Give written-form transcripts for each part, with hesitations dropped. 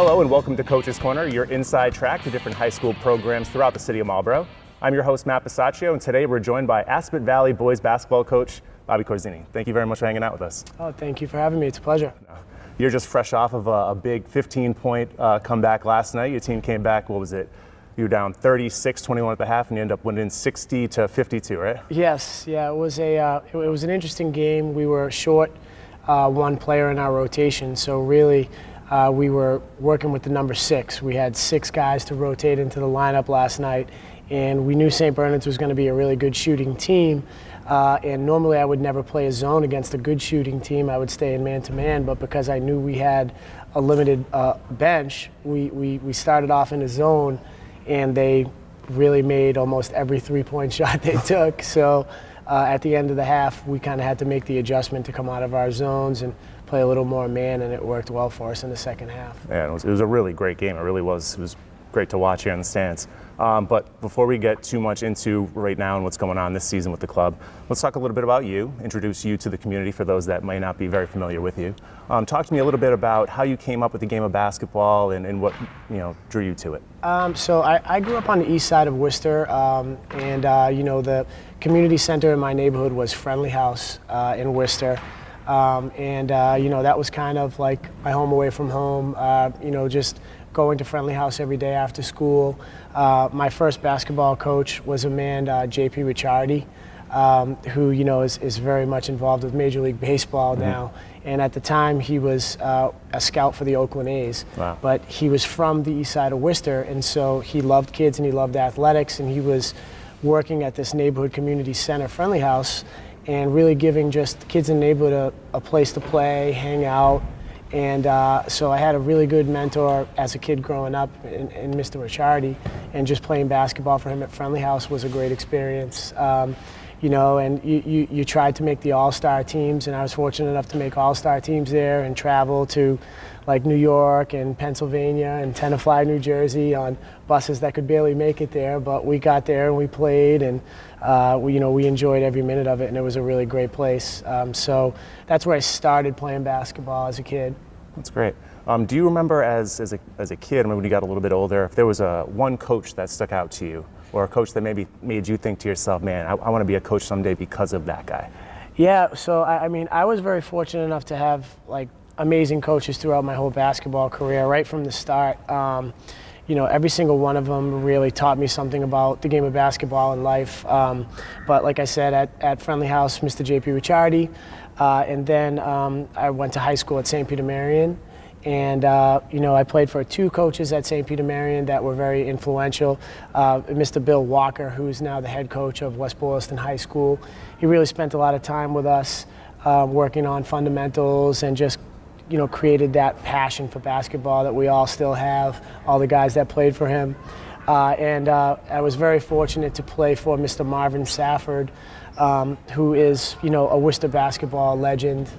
Hello and welcome to Coach's Corner, your inside track to different high school programs throughout the city of Marlboro. I'm your host, Matt Bisaccio, and today we're joined by Aspet Valley boys basketball coach, Bobby Corazzini. Thank you very much for hanging out with us. Oh, thank you for having me. It's a pleasure. You're just fresh off of a big 15-point comeback last night. Your team came back, what was it? You were down 36-21 at the half, and you ended up winning 60-52, right? Yes, yeah, it was an interesting game. We were short one player in our rotation, so really we were working with the number 6. We had 6 guys to rotate into the lineup last night, and we knew St. Bernard's was going to be a really good shooting team. And normally I would never play a zone against a good shooting team. I would stay in man-to-man, but because I knew we had a limited bench, we started off in a zone, and they really made almost every three-point shot they took. So at the end of the half, we kind of had to make the adjustment to come out of our zones and play a little more man, and it worked well for us in the second half. Yeah, it was a really great game. It really was. It was great to watch here in the stands. But before we get too much into right now and what's going on this season with the club, let's talk a little bit about you, introduce you to the community for those that might not be very familiar with you. Talk to me a little bit about how you came up with the game of basketball and what drew you to it. So I grew up on the east side of Worcester, and the community center in my neighborhood was Friendly House in Worcester. That was kind of like my home away from home, just going to Friendly House every day after school. My first basketball coach was a man, J.P. Ricciardi, who is very much involved with Major League Baseball now. And at the time, he was a scout for the Oakland A's. Wow. But he was from the east side of Worcester, and so he loved kids and he loved athletics, and he was working at this neighborhood community center, Friendly House, and really giving just kids in the neighborhood a place to play, hang out. And so I had a really good mentor as a kid growing up in Mr. Ricciardi, and just playing basketball for him at Friendly House was a great experience. And you tried to make the all-star teams, and I was fortunate enough to make all-star teams there and travel to like New York and Pennsylvania and Tenafly, New Jersey on buses that could barely make it there, but we got there and we played, and we enjoyed every minute of it, and it was a really great place. So that's where I started playing basketball as a kid. That's great. Do you remember as a kid, when you got a little bit older, if there was one coach that stuck out to you, or a coach that maybe made you think to yourself, man, I want to be a coach someday because of that guy? Yeah, so I was very fortunate enough to have amazing coaches throughout my whole basketball career, right from the start. Every single one of them really taught me something about the game of basketball and life. But like I said, at Friendly House, Mr. J.P. Ricciardi, and then I went to high school at St. Peter Marian. And, I played for 2 coaches at St. Peter Marian that were very influential. Mr. Bill Walker, who's now the head coach of West Boylston High School. He really spent a lot of time with us working on fundamentals and just created that passion for basketball that we all still have, all the guys that played for him. I was very fortunate to play for Mr. Marvin Safford, who is, a Worcester basketball legend.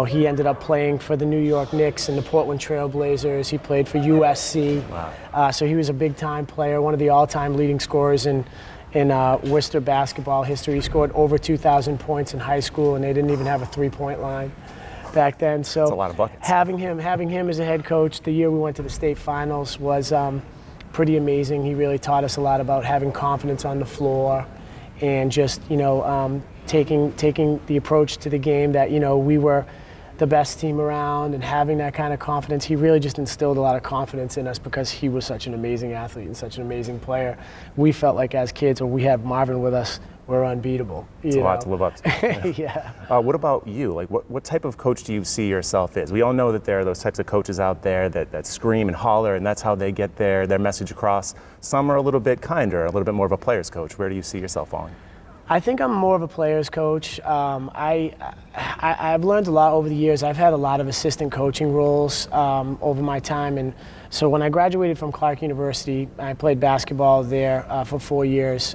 He ended up playing for the New York Knicks and the Portland Trail Blazers. He played for USC. Wow. So he was a big-time player, one of the all-time leading scorers in Worcester basketball history. He scored over 2,000 points in high school, and they didn't even have a three-point line back then. So that's a lot of buckets. Having him as a head coach the year we went to the state finals was pretty amazing. He really taught us a lot about having confidence on the floor, and just taking the approach to the game that we were the best team around, and having that kind of confidence. He really just instilled a lot of confidence in us because he was such an amazing athlete and such an amazing player. We felt like as kids, when we had Marvin with us, we're unbeatable. It's a lot to live up to. Yeah. What about you? What type of coach do you see yourself as? We all know that there are those types of coaches out there that scream and holler, and that's how they get their message across. Some are a little bit kinder, a little bit more of a player's coach. Where do you see yourself falling? I think I'm more of a player's coach. I've learned a lot over the years. I've had a lot of assistant coaching roles over my time, and so when I graduated from Clark University, I played basketball there for 4 years.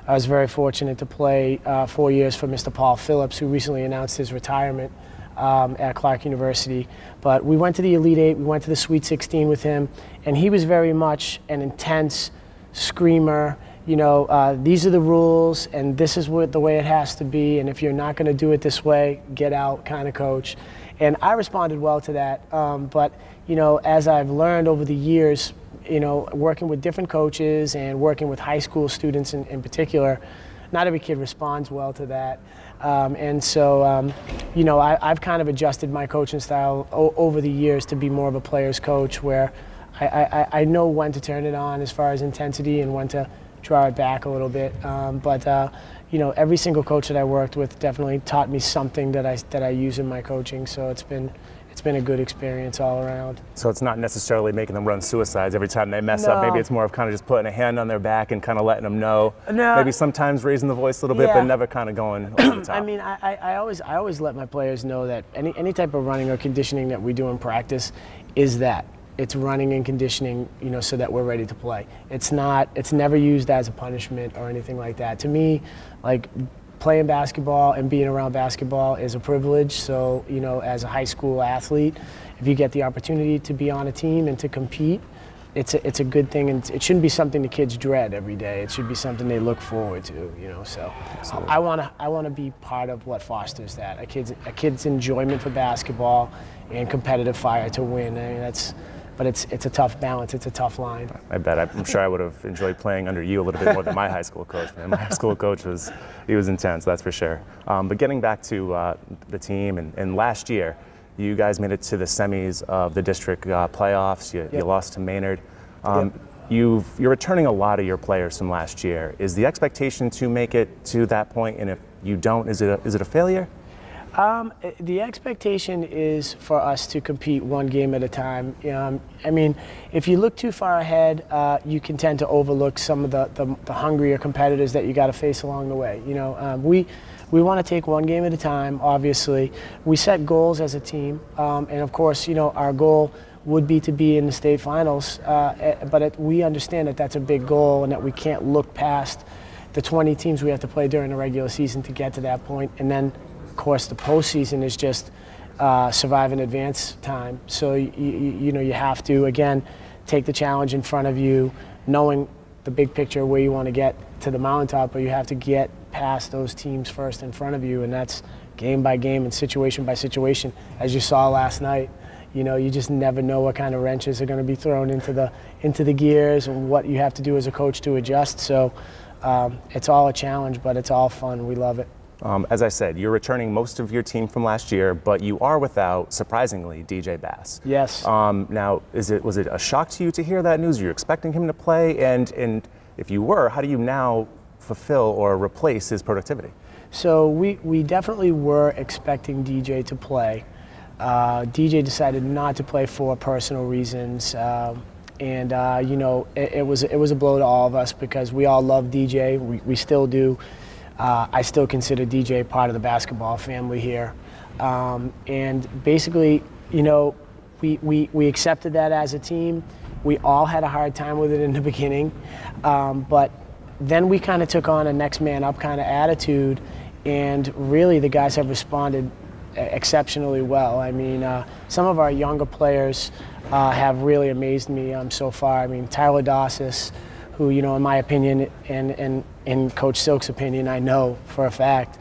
I was very fortunate to play 4 years for Mr. Paul Phillips, who recently announced his retirement at Clark University. But we went to the Elite Eight, we went to the Sweet 16 with him, and he was very much an intense screamer. These are the rules, and this is the way it has to be, and if you're not going to do it this way, get out kind of coach. And I responded well to that. But, as I've learned over the years, working with different coaches and working with high school students in particular, not every kid responds well to that. I've kind of adjusted my coaching style over the years to be more of a player's coach, where I know when to turn it on as far as intensity and when to draw it back a little bit. Every single coach that I worked with definitely taught me something that I use in my coaching. So it's been a good experience all around. So it's not necessarily making them run suicides every time they mess No. up. Maybe it's more of kind of just putting a hand on their back and kind of letting them know. No. Maybe sometimes raising the voice a little bit, Yeah. but never kind of going over the top. I mean, I always let my players know that any type of running or conditioning that we do in practice is that. It's running and conditioning, so that we're ready to play. It's never used as a punishment or anything like that. To me, like, playing basketball and being around basketball is a privilege. So, as a high school athlete, if you get the opportunity to be on a team and to compete, it's a good thing, and it shouldn't be something the kids dread every day. It should be something they look forward to, So Absolutely. I want to be part of what fosters that. A kid's enjoyment for basketball and competitive fire to win. I mean, but it's a tough balance. It's a tough line. I bet. I'm sure I would have enjoyed playing under you a little bit more than my high school coach. Man, my high school coach was intense, that's for sure. But getting back to the team, and last year, you guys made it to the semis of the district playoffs. You lost to Maynard. You're returning a lot of your players from last year. Is the expectation to make it to that point? And if you don't, is it a failure? The expectation is for us to compete one game at a time. If you look too far ahead, you can tend to overlook some of the hungrier competitors that you got to face along the way. We want to take one game at a time, obviously. We set goals as a team, and of course, our goal would be to be in the state finals, but we understand that that's a big goal and that we can't look past the 20 teams we have to play during the regular season to get to that point. And then, of course, the postseason is just survive and advance time. So you have to, again, take the challenge in front of you, knowing the big picture where you want to get to the mountaintop, but you have to get past those teams first in front of you, and that's game by game and situation by situation. As you saw last night, you just never know what kind of wrenches are going to be thrown into the gears and what you have to do as a coach to adjust. So it's all a challenge, but it's all fun. We love it. As I said, you're returning most of your team from last year, but you are without, surprisingly, DJ Bass. Yes. Now, was it a shock to you to hear that news? Were you expecting him to play? And if you were, how do you now fulfill or replace his productivity? So we definitely were expecting DJ to play. DJ decided not to play for personal reasons. It was a blow to all of us because we all love DJ. We still do. I still consider DJ part of the basketball family here. And basically, we accepted that as a team. We all had a hard time with it in the beginning. But then we kind of took on a next man up kind of attitude. And really, the guys have responded exceptionally well. I mean, some of our younger players have really amazed me so far. I mean, Tyler Dossis, who, in my opinion, and in Coach Silk's opinion, I know for a fact,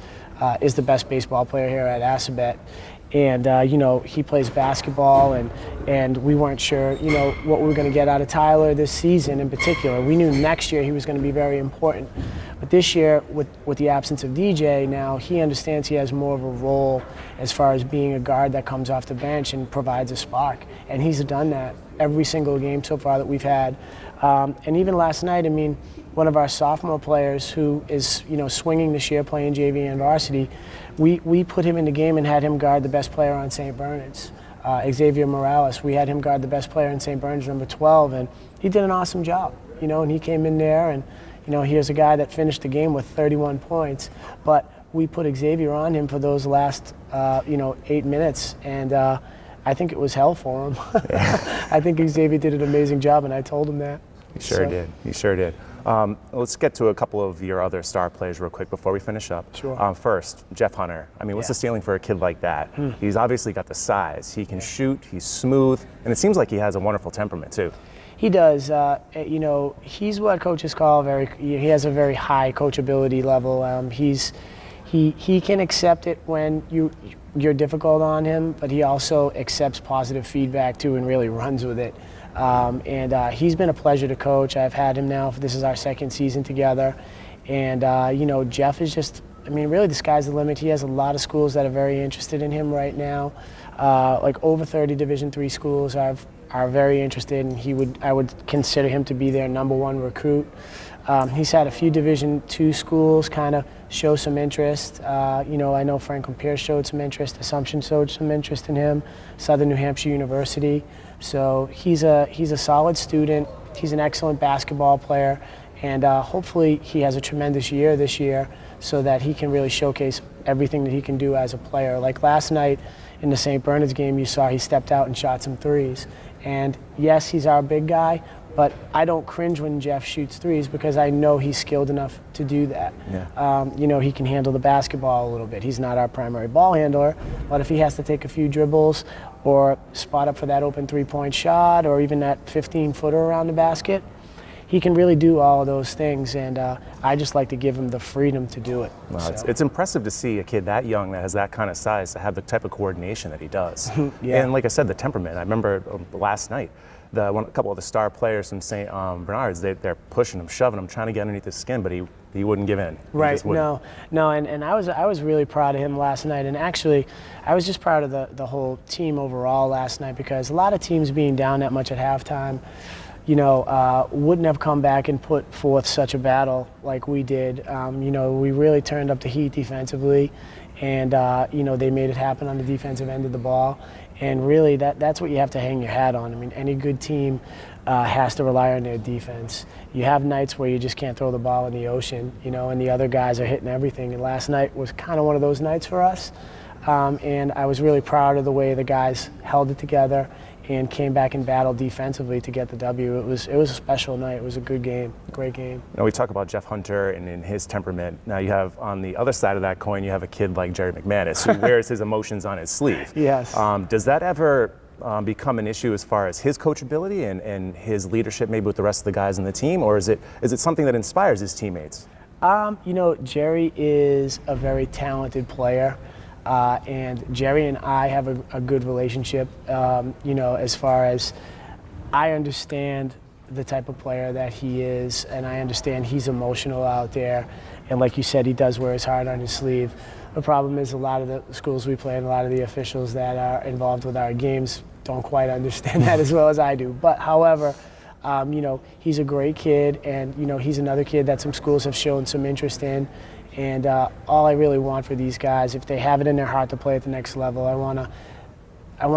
is the best baseball player here at Assabet. And, he plays basketball, and we weren't sure, what we were going to get out of Tyler this season in particular. We knew next year he was going to be very important. But this year, with the absence of DJ, now he understands he has more of a role as far as being a guard that comes off the bench and provides a spark. And he's done that every single game so far that we've had. And even last night, I mean, one of our sophomore players who is, swinging this year, playing JV and varsity, we put him in the game and had him guard the best player on St. Bernard's, Xavier Morales. We had him guard the best player in St. Bernard's, number 12, and he did an awesome job, and he came in there and, here's a guy that finished the game with 31 points, but we put Xavier on him for those last, 8 minutes, and I think it was hell for him. I think Xavier did an amazing job, and I told him that. He sure did. Let's get to a couple of your other star players real quick before we finish up. Sure. First, Jeff Hunter. I mean, what's the ceiling for a kid like that? He's obviously got the size. He can shoot, he's smooth, and it seems like he has a wonderful temperament too. He does. He's what coaches call he has a very high coachability level. he can accept it when you're difficult on him, but he also accepts positive feedback too and really runs with it. He's been a pleasure to coach. I've had him now. This is our second season together. And, Jeff is just, really the sky's the limit. He has a lot of schools that are very interested in him right now. Like over 30 Division III schools are very interested, and I would consider him to be their #1 recruit. He's had a few Division II schools kind of show some interest. I know Franklin Pierce showed some interest. Assumption showed some interest in him. Southern New Hampshire University. So he's a solid student. He's an excellent basketball player, and hopefully he has a tremendous year this year so that he can really showcase everything that he can do as a player. Like last night in the St. Bernard's game, you saw he stepped out and shot some threes. And yes, he's our big guy, but I don't cringe when Jeff shoots threes because I know he's skilled enough to do that. Yeah. He can handle the basketball a little bit. He's not our primary ball handler, but if he has to take a few dribbles or spot up for that open three-point shot or even that 15-footer around the basket, he can really do all of those things, and I just like to give him the freedom to do it. Well, so. It's impressive to see a kid that young that has that kind of size to have the type of coordination that he does. Yeah. And like I said, the temperament. I remember last night, a couple of the star players from St. Bernard's, they're pushing him, shoving him, trying to get underneath his skin, but he wouldn't give in. Right. No, and I was really proud of him last night, and actually, I was just proud of the whole team overall last night because a lot of teams being down that much at halftime, wouldn't have come back and put forth such a battle like we did. We really turned up the heat defensively, and they made it happen on the defensive end of the ball. And really, that's what you have to hang your hat on. Any good team has to rely on their defense. You have nights where you just can't throw the ball in the ocean, and the other guys are hitting everything. And last night was kind of one of those nights for us. And I was really proud of the way the guys held it together and came back and battled defensively to get the W. It was a special night. It was a good game, great game. We talk about Jeff Hunter and his temperament. Now you have on the other side of that coin, you have a kid like Jerry McManus who wears his emotions on his sleeve. Yes. Does that ever become an issue as far as his coachability and his leadership maybe with the rest of the guys on the team, or is it something that inspires his teammates? Jerry is a very talented player. And Jerry and I have a good relationship, as far as I understand the type of player that he is, and I understand he's emotional out there. And like you said, he does wear his heart on his sleeve. The problem is a lot of the schools we play and a lot of the officials that are involved with our games don't quite understand that as well as I do. But however, he's a great kid, and, he's another kid that some schools have shown some interest in. And all I really want for these guys, if they have it in their heart to play at the next level, I want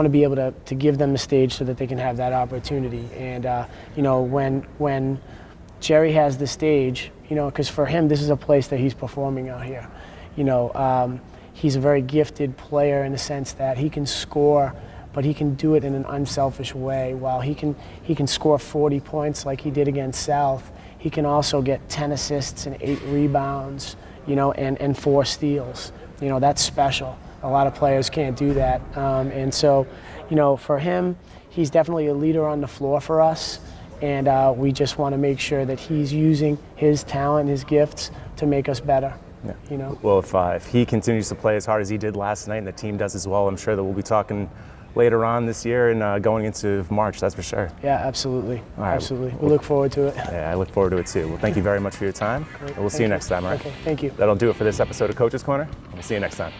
to be able to give them the stage so that they can have that opportunity. And when Jerry has the stage, because for him this is a place that he's performing out here. He's a very gifted player in the sense that he can score, but he can do it in an unselfish way. While he can score 40 points like he did against South, he can also get 10 assists and 8 rebounds. And 4 steals. That's special. A lot of players can't do that. And so, for him, he's definitely a leader on the floor for us. And we just want to make sure that he's using his talent, his gifts to make us better. Yeah. Well, if he continues to play as hard as he did last night and the team does as well, I'm sure that we'll be talking later on this year and going into March, that's for sure. Yeah, absolutely. All right. Absolutely. We look forward to it. Yeah, I look forward to it too. Well, thank you very much for your time. Great. We'll see you next time, all right? Okay, thank you. That'll do it for this episode of Coach's Corner. We'll see you next time.